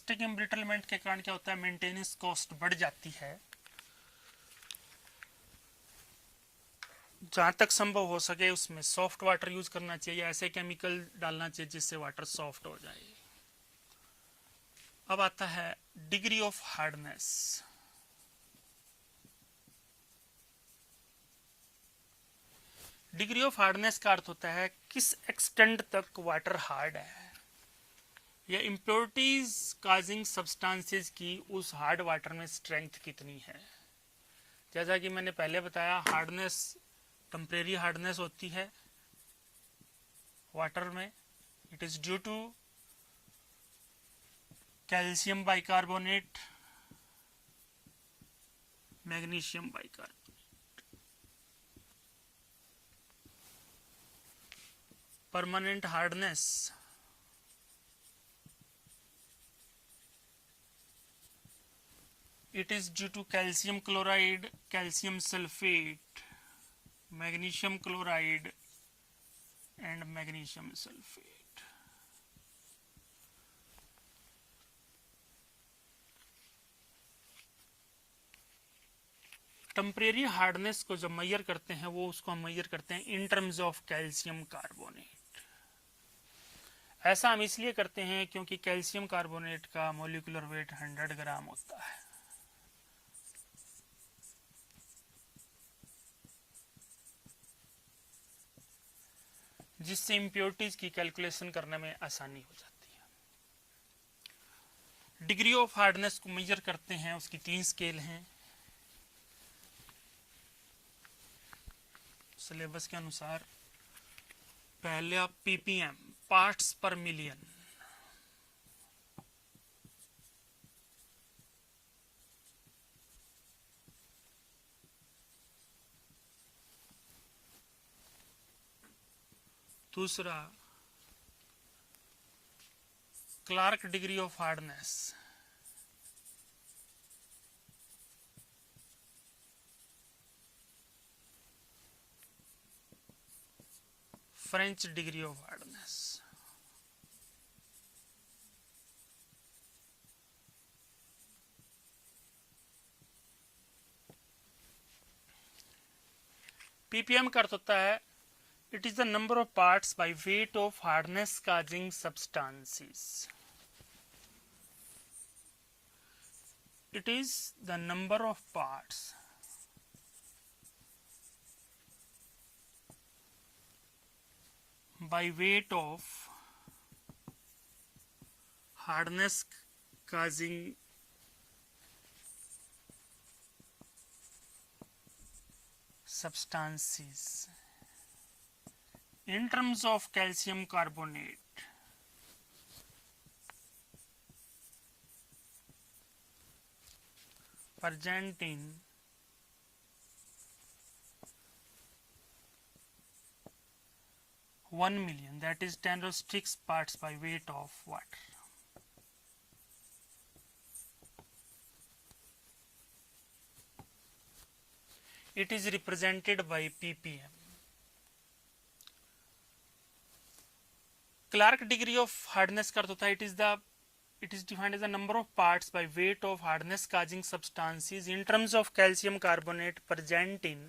Plastic embrittlement के कारण क्या होता है, मेंटेनेंस कॉस्ट बढ़ जाती है। जहाँ तक संभव हो सके उसमें सॉफ्ट वाटर यूज करना चाहिए, ऐसे केमिकल डालना चाहिए जिससे वाटर सॉफ्ट हो जाए। अब आता है degree of hardness. Degree of hardness का अर्थ होता है किस एक्सटेंड तक वाटर हार्ड है, या इम्प्योरिटीज काजिंग सब्सटेंसेस की उस हार्ड वाटर में स्ट्रेंथ कितनी है। जैसा कि मैंने पहले बताया, हार्डनेस टेम्परेरी हार्डनेस होती है वाटर में। It is due to calcium bicarbonate, magnesium bicarbonate. Permanent hardness it is due to calcium chloride, calcium sulfate, magnesium chloride and magnesium sulfate. Temporary hardness को जब मेजर करते हैं वो उसको हम मेजर करते हैं in terms of calcium carbonate. ऐसा हम इसलिए करते हैं क्योंकि कैल्शियम कार्बोनेट का मॉलिक्यूलर वेट 100 ग्राम होता है। जिससे इम्प्योरिटीज की कैलकुलेशन करने में आसानी हो जाती है। डिग्री ऑफ हार्डनेस को मेजर करते हैं, उसकी 3 स्केल हैं सिलेबस के अनुसार। पहले पीपीएम, पार्ट्स पर मिलियन। दूसरा Clark degree of hardness, French degree of hardness. PPM का अर्थ होता है it is the number of parts by weight of hardness causing substances. It is the number of parts by weight of hardness causing substances in terms of calcium carbonate present in 1 million, that is 10 to 6 parts by weight of water. It is represented by ppm. Clark degree of hardness का अर्थ होता है it is defined as the number of parts by weight of hardness causing substances in terms of calcium carbonate present in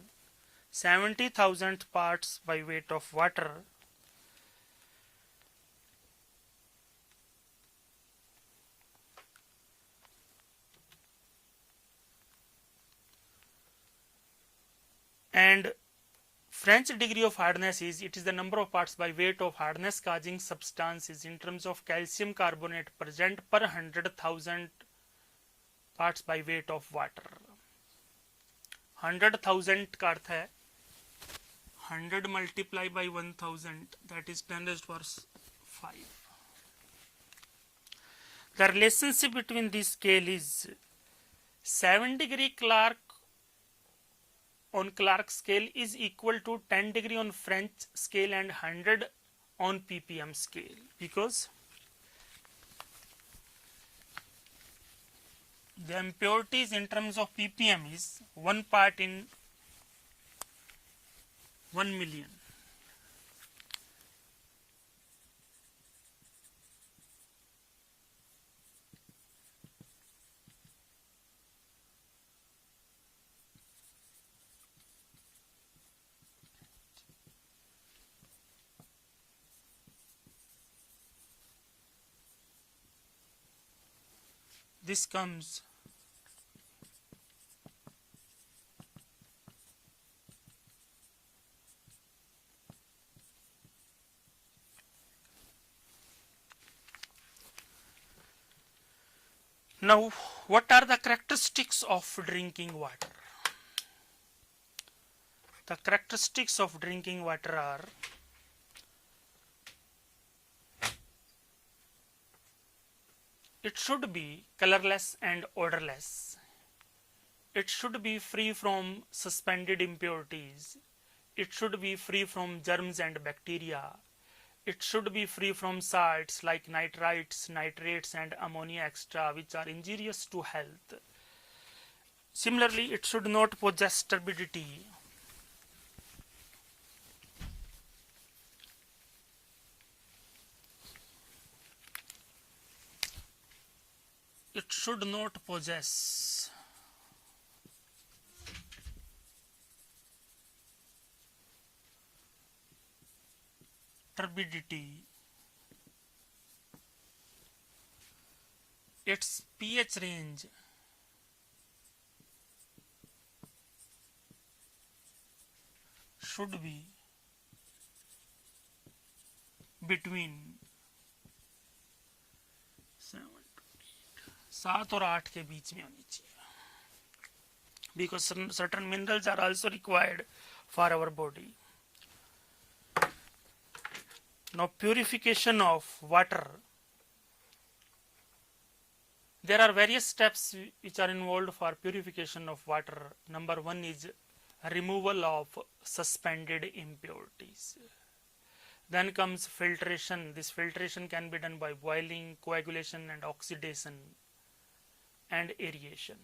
70,000 parts by weight of water. And French degree of hardness is it is the number of parts by weight of hardness causing substances in terms of calcium carbonate present per 100,000 parts by weight of water. 100,000 का अर्थ है 100 multiply by 1000, that is 10 raised to power 5. The relationship between this scale is 7 degree Clark on Clark scale is equal to 10 degree on French scale and 100 on ppm scale, because the impurities in terms of ppm is 1 part in 1 million. this comes now. What are the characteristics of drinking water? The characteristics of drinking water are: it should be colorless and odorless. It should be free from suspended impurities. It should be free from germs and bacteria. It should be free from salts like nitrites, nitrates and ammonia extra, which are injurious to health. Similarly, it should not possess turbidity. It should not possess turbidity. Its pH range should be between 7 और 8 के बीच में होनी चाहिए, because certain minerals are also required for our body. Now, purification of water. There are various steps which are involved for purification of water. Number one is removal of suspended impurities. Then comes filtration. This filtration can be done by boiling, coagulation and oxidation and aeration.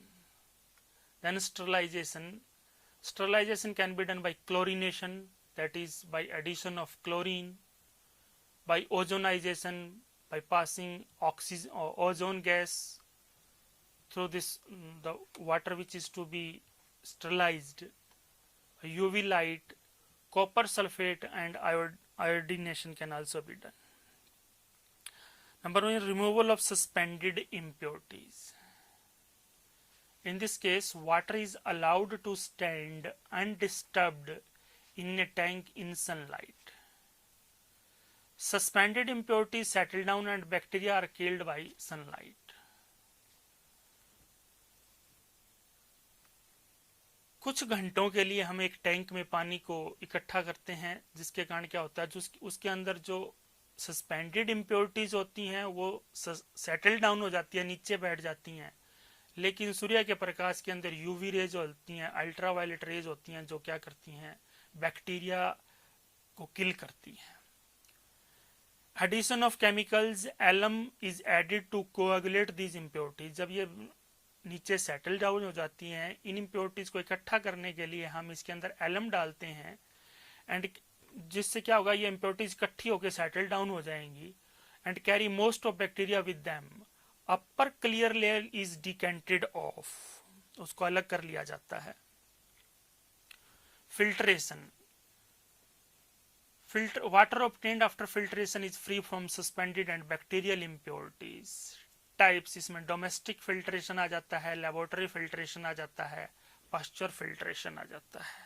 Then sterilization. Sterilization can be done by chlorination, that is by addition of chlorine, by ozonization, by passing ozone gas through this the water which is to be sterilized, UV light, copper sulfate and iodination can also be done. Number one, removal of suspended impurities. In this case, water is allowed to stand undisturbed in a tank in sunlight. Suspended impurities settle down and bacteria are killed by sunlight. कुछ घंटों के लिए हम एक tank में पानी को इकट्ठा करते हैं, जिसके कारण क्या होता है, जो उसके अंदर जो सस्पेंडेड इम्प्योरिटीज होती हैं वो सेटल डाउन हो जाती है, नीचे बैठ जाती हैं, लेकिन सूर्य के प्रकाश के अंदर यूवी रेज होती हैं, अल्ट्रावायलेट रेज होती हैं, जो क्या करती हैं, बैक्टीरिया को किल करती हैं. Addition of chemicals, alum is added to coagulate these impurities. जब ये नीचे सेटल डाउन हो जाती हैं, इन इम्प्योरिटीज को इकट्ठा करने के लिए हम इसके अंदर एलम डालते हैं, एंड जिससे क्या होगा, ये इम्प्योरिटीज इकट्ठी होकर सेटल डाउन हो जाएंगी and carry most of bacteria with them. Upper clear layer is decanted of, उसको अलग कर लिया जाता है. Filtration. Water obtained after filtration is free from suspended and bacterial impurities. Types, इसमें डोमेस्टिक फिल्ट्रेशन आ जाता है, लेबोरेटरी फिल्ट्रेशन आ जाता है, पास्चर फिल्ट्रेशन आ जाता है.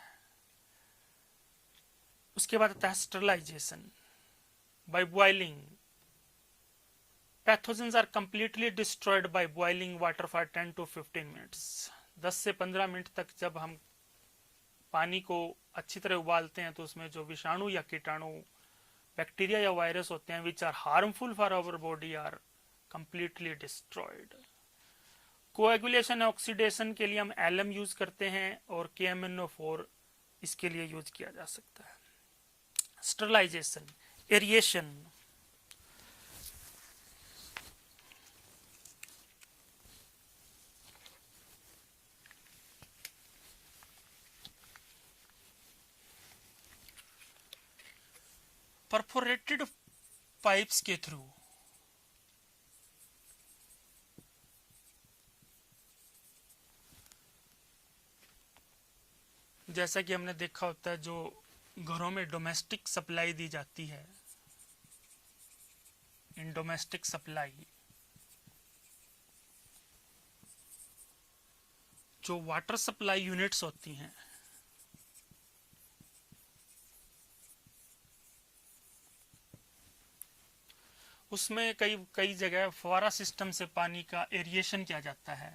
उसके बाद आता है sterilisation by boiling. Pathogens are completely destroyed by boiling water for 10 to 15 minutes. 10 से 15 मिनट तक जब हम पानी को अच्छी तरह उबालते हैं तो उसमें जो विषाणु या कीटाणु, बैक्टीरिया या वायरस होते हैं which are harmful for our body are completely destroyed. Coagulation oxidation के लिए हम एलएम यूज करते हैं और KMnO4 इसके लिए यूज किया जा सकता है. Sterilisation, aeration. परफोरेटेड पाइप्स के थ्रू जैसा कि हमने देखा होता है, जो घरों में डोमेस्टिक सप्लाई दी जाती है, इन डोमेस्टिक सप्लाई जो वाटर सप्लाई यूनिट्स होती हैं उसमें कई कई जगह फवारा सिस्टम से पानी का एरिएशन किया जाता है।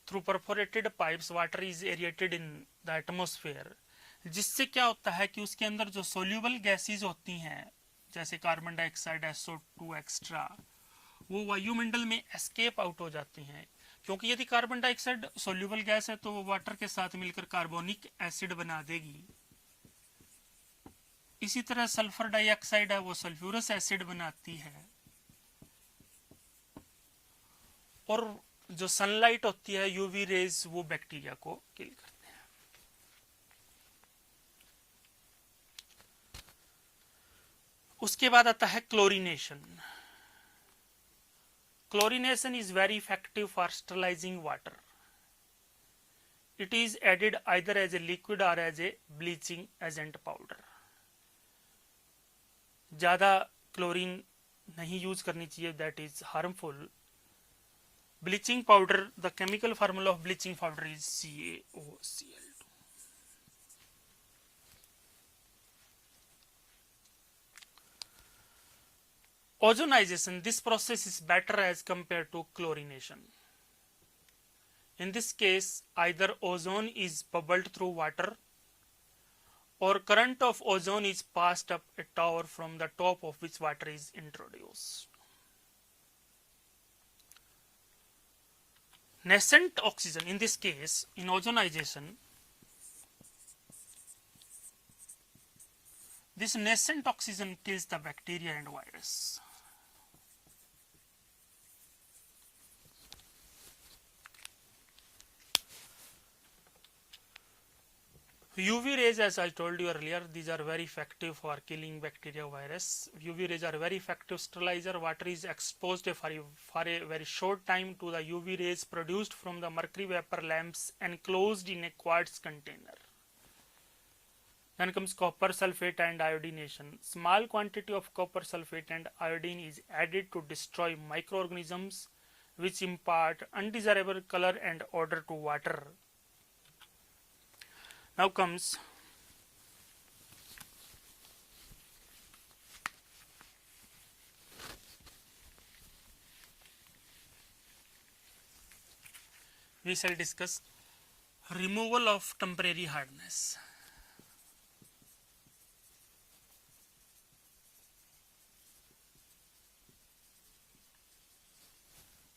Through perforated pipes water is aerated in the atmosphere, जिससे क्या होता है कि उसके अंदर जो सोल्यूबल गैसेस होती हैं जैसे कार्बन डाइऑक्साइड, SO2 एक्स्ट्रा, वो वायुमंडल में एस्केप आउट हो जाती हैं। क्योंकि यदि कार्बन डाइऑक्साइड सोल्यूबल गैस है तो वो वाटर के साथ मिलकर कार्बोनिक एसिड बना देगी। इसी तरह सल्फर डाइऑक्साइड है वो सल्फ्यूरस एसिड बनाती है। और जो सनलाइट होती है यूवी रेज वो बैक्टीरिया को किल करते हैं। उसके बाद आता है chlorination. Chlorination is very effective for sterilizing water. It is added either as a liquid or as a bleaching agent powder. ज़्यादा क्लोरीन नहीं यूज करनी चाहिए, that is harmful. Bleaching powder, the chemical formula of bleaching powder is CaOCl2. Ozonization, this process is better as compared to chlorination. In this case, either ozone is bubbled through water or current of ozone is passed up a tower from the top of which water is introduced. Nascent oxygen, in this case, in ozonization, this nascent oxygen kills the bacteria and virus. UV rays, as I told you earlier, these are very effective for killing bacteria, virus. UV rays are very effective sterilizer. Water is exposed for a very short time to the UV rays produced from the mercury vapor lamps enclosed in a quartz container. Then comes copper sulfate and iodination. Small quantity of copper sulfate and iodine is added to destroy microorganisms which impart undesirable color and odor to water. Now comes we shall discuss removal of temporary hardness.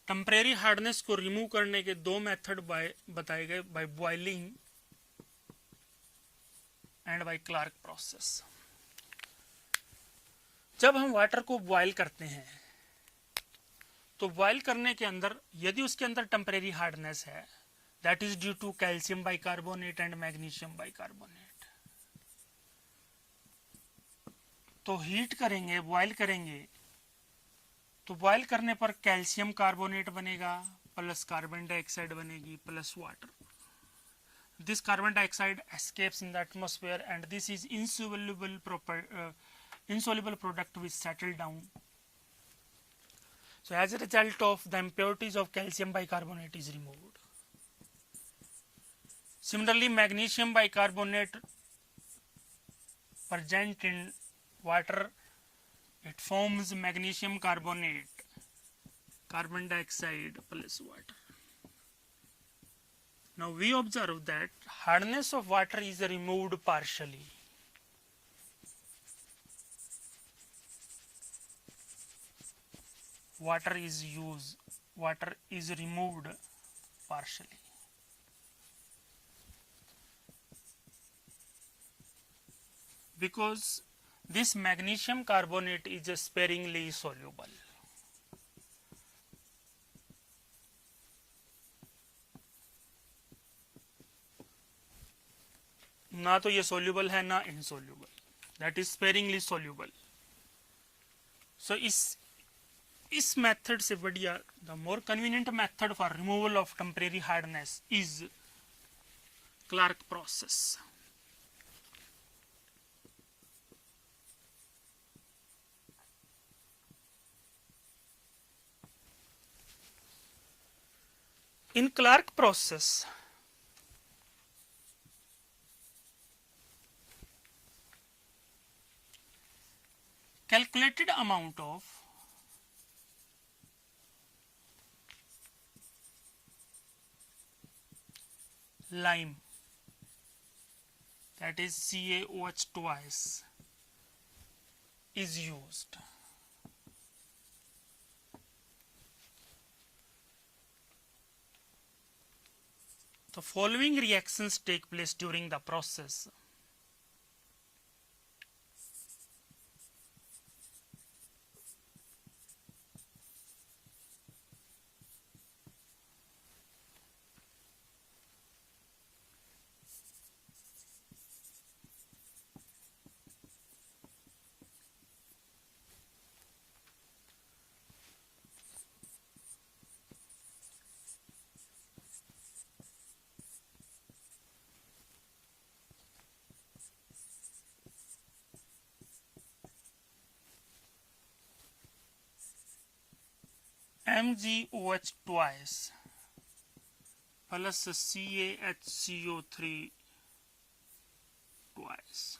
Temporary hardness को remove करने के दो method बताए गए, by boiling and by Clark process. जब हम water को boil करते हैं तो बॉयल करने के अंदर यदि उसके अंदर टेम्परेरी हार्डनेस है, that is due to calcium bicarbonate and magnesium bicarbonate, तो हीट करेंगे, बॉयल करेंगे, तो बॉयल करने पर कैल्शियम कार्बोनेट बनेगा प्लस कार्बन डाइऑक्साइड बनेगी plus water. This carbon dioxide escapes in the atmosphere and this is insoluble product which settle down. So as a result of the impurities of calcium bicarbonate is removed. Similarly, magnesium bicarbonate present in water, it forms magnesium carbonate, carbon dioxide plus water. Now we observe that hardness of water is removed partially. Water is removed partially. Because this magnesium carbonate is sparingly soluble. ना तो ये soluble है ना insoluble, that is sparingly soluble. So इस method से बढ़िया the more convenient method for removal of temporary hardness is Clark process. In Clark process, calculated amount of lime, that is CaOH twice, is used. The following reactions take place during the process. MgOH twice plus CaHCO3 twice.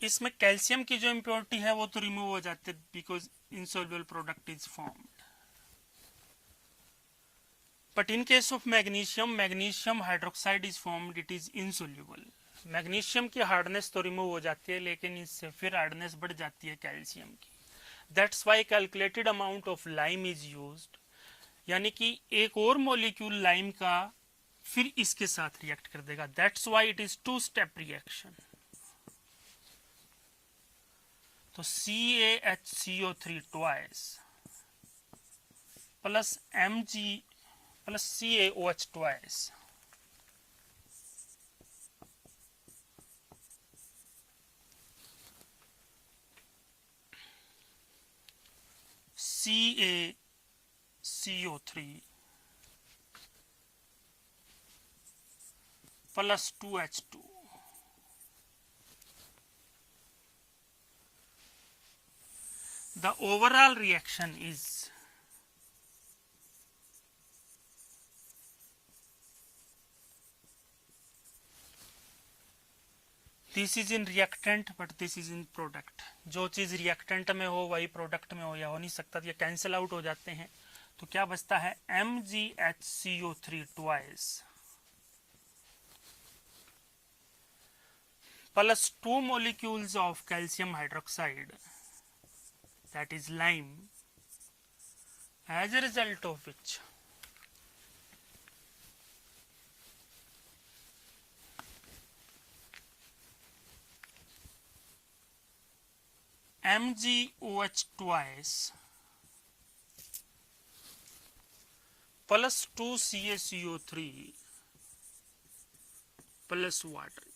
इसमें calcium की जो impurity है वो तो remove हो जाते because insoluble product is formed. But in case of magnesium hydroxide is formed, it is insoluble. Magnesium की hardness तो रिमूव हो जाती है लेकिन इससे फिर हार्डनेस बढ़ जाती है कैल्शियम की. That's why calculated amount of lime is used, यानी कि एक और मॉलिक्यूल लाइम का फिर इसके साथ रिएक्ट कर देगा. That's why it is two step reaction. तो CaHCO3 twice plus Mg plus CaOH twice CaCO3 plus 2H2. The overall reaction is this is in reactant but this is in product. जो चीज reactant में हो वही product में हो या हो नहीं सकता, ये कैंसिल आउट हो जाते हैं. तो क्या बचता है MgHCO3 twice plus 2 molecules of calcium hydroxide, that is lime, as a result of which MgOH twice plus 2 CaCO3 plus water,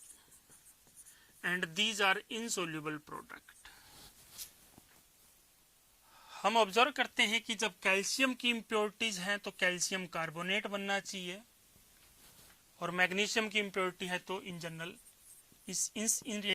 and these are insoluble product. हम ऑब्जर्व करते हैं कि जब कैल्शियम की इम्प्योरिटीज हैं तो कैल्शियम कार्बोनेट बनना चाहिए, और मैग्नीशियम की इम्प्योरिटी है तो इन जनरल इन